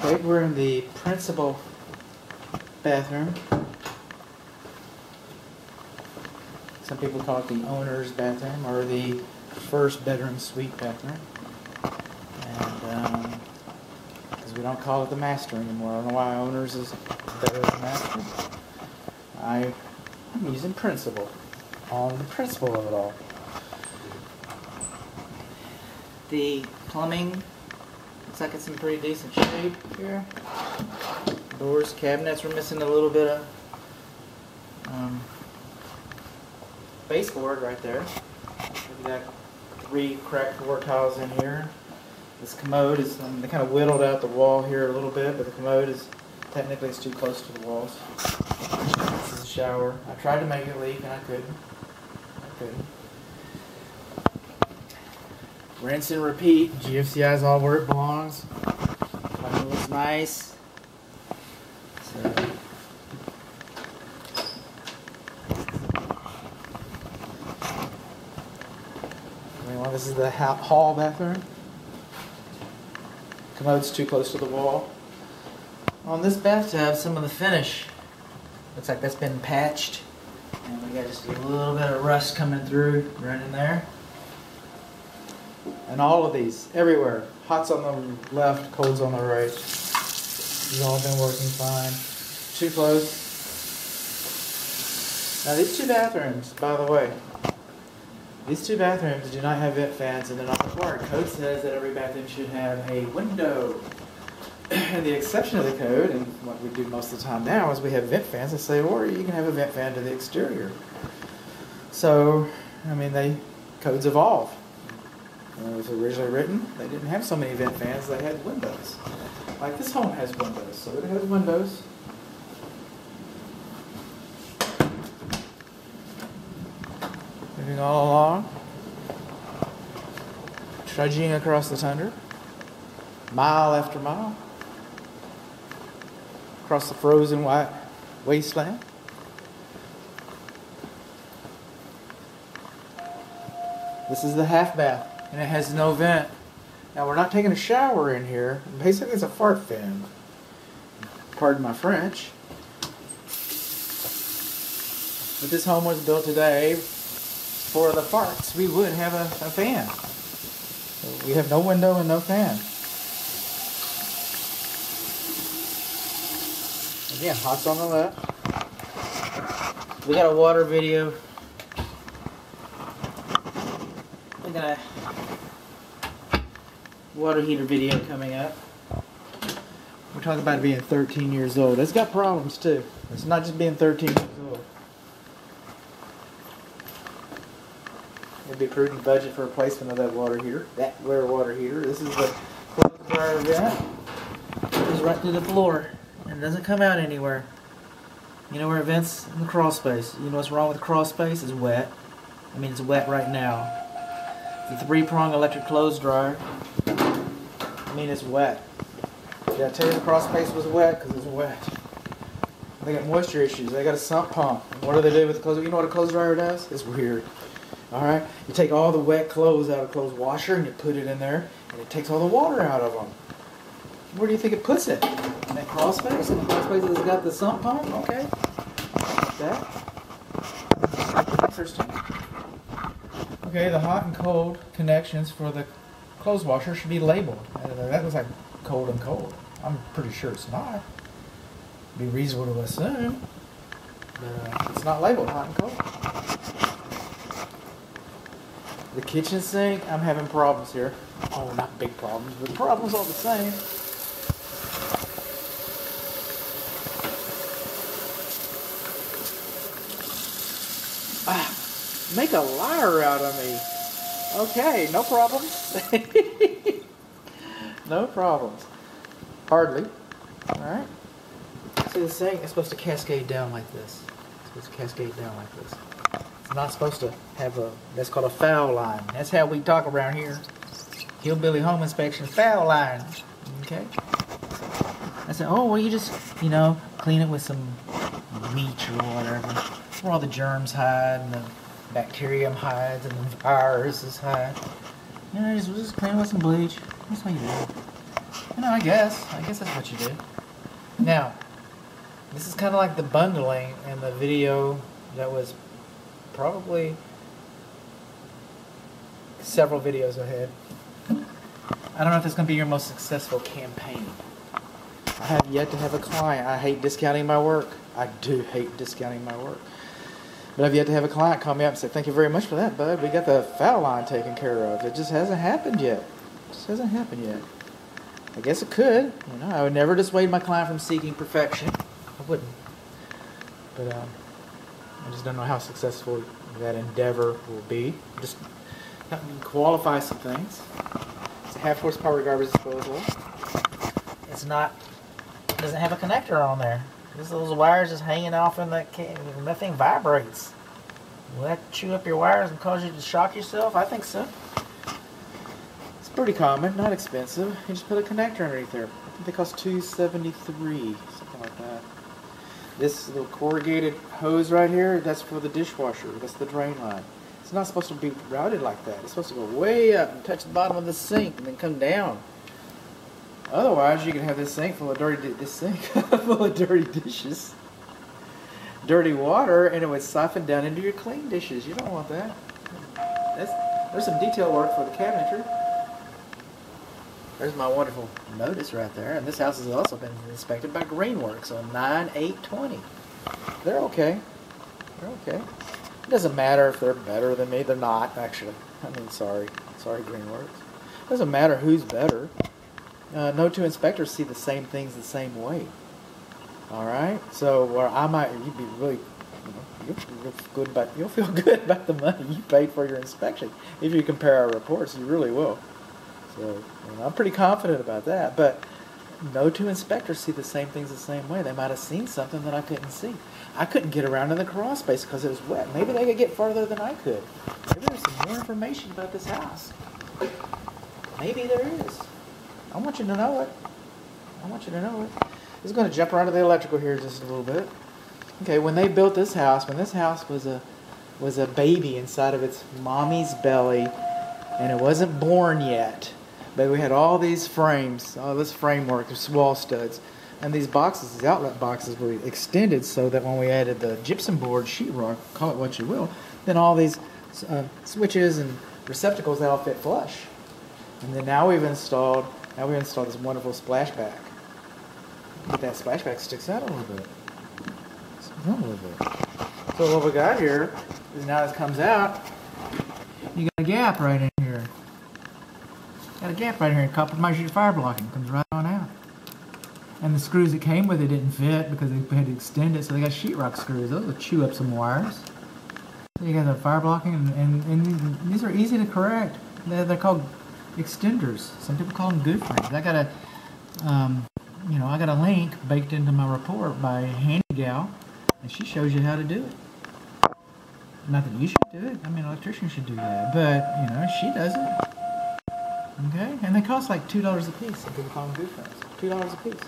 Okay, we're in the principal bathroom. Some people call it the owner's bathroom or the first bedroom suite bathroom. And because we don't call it the master anymore. I don't know why owners is better than master. I'm using principal on the principle of it all. The plumbing looks like it's in pretty decent shape here. Doors, cabinets, we're missing a little bit of baseboard right there. We've got 3 cracked floor tiles in here. This commode is, they kind of whittled out the wall here a little bit, but the commode is, technically it's too close to the walls. This is a shower. I tried to make it leak and I couldn't. Rinse and repeat. GFCI is all where it belongs. It looks nice. So, this is the hall bathroom. Commode's too close to the wall. On this bathtub, some of the finish looks like that's been patched, and we got just a little bit of rust coming through right in there. And all of these, everywhere. Hot's on the left, cold's on the right. These all been working fine. Too close. Now these 2 bathrooms, by the way, these 2 bathrooms do not have vent fans and they're not required. Code says that every bathroom should have a window. And the exception of the code, and what we do most of the time now, is we have vent fans that say, or you can have a vent fan to the exterior. So, I mean, codes evolve. When it was originally written, they didn't have so many vent fans, they had windows. Like this home has windows, so it has windows. Moving all along, trudging across the tundra, mile after mile, across the frozen white wasteland. This is the half bath, and it has no vent. Now we're not taking a shower in here. Basically it's a fart fan. Pardon my French. If this home was built today for the farts, we would have a fan. So we have no window and no fan. Again, hot's on the left. We got a water video. We got a water heater video coming up. We're talking about it being 13 years old. It's got problems too. It's not just being 13 years old. It'd be prudent budget for replacement of that water heater. That water heater. This is the clothes dryer vent. It goes right through the floor and it doesn't come out anywhere. You know where it vents? In the crawl space. You know what's wrong with the crawl space? It's wet. I mean, it's wet right now. The 3-prong electric clothes dryer. I mean, it's wet. Did I tell you the crawl space was wet? Because it's wet. They got moisture issues. They got a sump pump. What do they do with the clothes? You know what a clothes dryer does? It's weird. Alright? You take all the wet clothes out of the clothes washer and you put it in there and it takes all the water out of them. Where do you think it puts it? In that crawl space? In the crawl space that's got the sump pump? Okay. Like that. Interesting. Okay, the hot and cold connections for the clothes washer should be labeled. That was like cold and cold. I'm pretty sure it's not. It'd be reasonable to assume. But it's not labeled hot and cold. The kitchen sink, I'm having problems here. Oh, not big problems, but problems all the same. Make a liar out of me. Okay, no problems. No problems. Hardly. Alright. See, the sink is supposed to cascade down like this. It's supposed to cascade down like this. It's not supposed to have that's called a foul line. That's how we talk around here. Hillbilly home inspection, foul line. Okay? I said, oh, well, you just, clean it with some bleach or whatever. Where all the germs hide and the bacterium hides and the viruses hide. Just clean it with some bleach. That's what you do. No, I guess that's what you do. Now, this is kind of like the bundling in the video that was probably several videos ahead. I don't know if it's going to be your most successful campaign. I have yet to have a client. I hate discounting my work. I do hate discounting my work. But I've yet to have a client call me up and say, thank you very much for that, bud. We got the foul line taken care of. It just hasn't happened yet. It just hasn't happened yet. I guess it could. You know, I would never dissuade my client from seeking perfection. I wouldn't. But I just don't know how successful that endeavor will be. Just help me qualify some things. It's a half horsepower garbage disposal. It's not. It doesn't have a connector on there. Those wires just hanging off in that cable. That thing vibrates. Will that chew up your wires and cause you to shock yourself? I think so. It's pretty common, not expensive. You just put a connector underneath there. I think they cost $273, something like that. This little corrugated hose right here, that's for the dishwasher. That's the drain line. It's not supposed to be routed like that. It's supposed to go way up and touch the bottom of the sink and then come down. Otherwise, you can have this sink full of dirty dishes, dirty water, and it would siphon down into your clean dishes. You don't want that. There's some detail work for the cabinetry. There's my wonderful notice right there. And this house has also been inspected by Greenworks on 9/8/20. They're okay. They're okay. It doesn't matter if they're better than me. They're not, actually. I mean, sorry, Greenworks. It doesn't matter who's better. No two inspectors see the same things the same way. All right. So where I might, you'd be really, you'll feel good about the money you paid for your inspection. If you compare our reports, you really will. So I'm pretty confident about that. But no two inspectors see the same things the same way. They might have seen something that I couldn't see. I couldn't get around in the crawl space because it was wet. Maybe they could get farther than I could. Maybe there's some more information about this house. Maybe there is. I want you to know it. I want you to know it. This is going to jump around to the electrical here just a little bit. Okay, when they built this house, when this house was a baby inside of its mommy's belly, and it wasn't born yet, but we had all these frames, all this framework, this wall studs, and these boxes, these outlet boxes were extended so that when we added the gypsum board, sheetrock, call it what you will, then all these switches and receptacles, they all fit flush. And then now we've installed this wonderful splashback. But that splashback sticks out a little bit. Sticks out a little bit. So what we got here is now this comes out, you got a gap right in here. Got a gap right here. It compromises your fire blocking. Comes right on out. And the screws that came with it didn't fit because they had to extend it, so they got sheetrock screws. Those will chew up some wires. So you got the fire blocking, and these are easy to correct. They're called extenders. Some people call them good frames. I got a link baked into my report by Handy Gal, and she shows you how to do it. Not that you should do it. I mean, an electrician should do that, but she does it. Okay, and they cost like $2 a piece. Some people call them good frames. $2 a piece.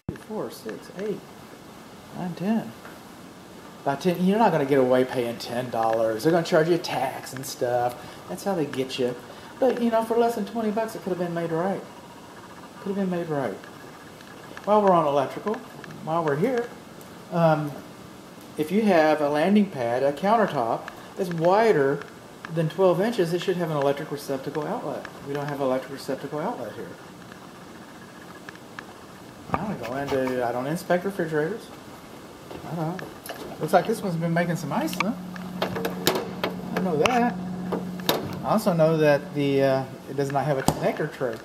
2, 4, 6, 8, 9, 10. By 10, you're not going to get away paying $10. They're going to charge you tax and stuff. That's how they get you. But, for less than $20, it could have been made right. Could have been made right. While we're on electrical, while we're here, if you have a landing pad, a countertop that's wider than 12 inches, it should have an electric receptacle outlet. We don't have an electric receptacle outlet here. I don't inspect refrigerators. I don't. Looks like this one's been making some ice, huh? I know that. I also know that it does not have a connector tray.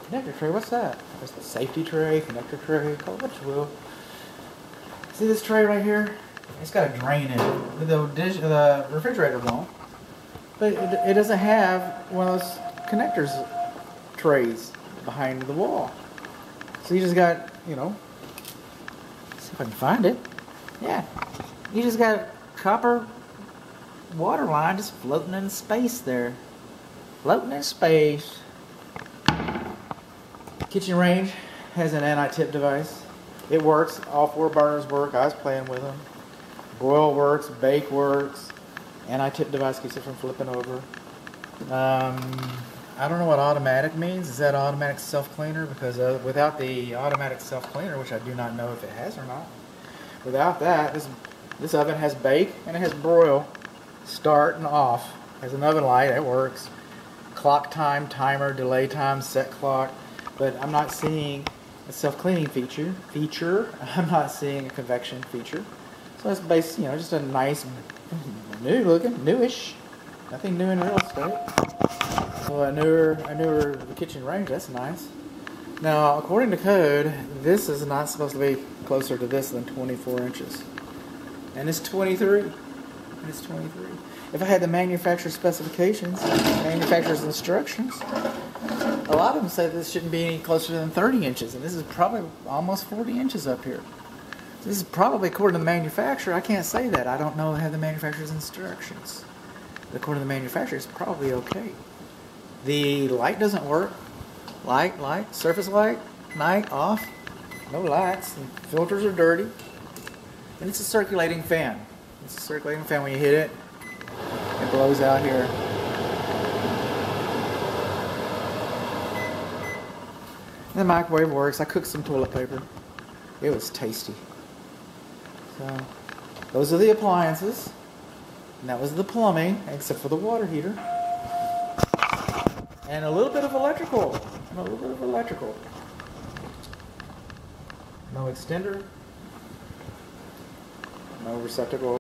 Connector tray, what's that? There's the safety tray, connector tray, call it what you will. See this tray right here? It's got a drain in it. The refrigerator won't. But it doesn't have one of those connectors trays behind the wall. So you just got, see if I can find it. Yeah. You just got a copper water line just floating in space there. Floating in space. Kitchen range has an anti-tip device. It works. All 4 burners work. I was playing with them. Broil works. Bake works. Anti-tip device keeps it from flipping over. I don't know what automatic means. Is that automatic self-cleaner? Because without the automatic self-cleaner, which I do not know if it has or not, without that, this oven has bake and it has broil, start and off. Has an oven light, it works. Clock time, timer, delay time, set clock, but I'm not seeing a self-cleaning feature. I'm not seeing a convection feature. So that's basically, just a nice, new looking, newish. Nothing new in real estate. Well, a newer kitchen range. That's nice. Now, according to code, this is not supposed to be closer to this than 24 inches, and it's 23. And it's 23. If I had the manufacturer's specifications, manufacturer's instructions, a lot of them say this shouldn't be any closer than 30 inches, and this is probably almost 40 inches up here. So this is probably according to the manufacturer. I can't say that. I don't know. I have the manufacturer's instructions. But according to the manufacturer, it's probably okay. The light doesn't work. Light, surface light, night, off. No lights. The filters are dirty. And it's a circulating fan. It's a circulating fan. When you hit it, it blows out here. And the microwave works. I cooked some toilet paper. It was tasty. So, those are the appliances. And that was the plumbing, except for the water heater. And a little bit of electrical. No extender. No receptacle.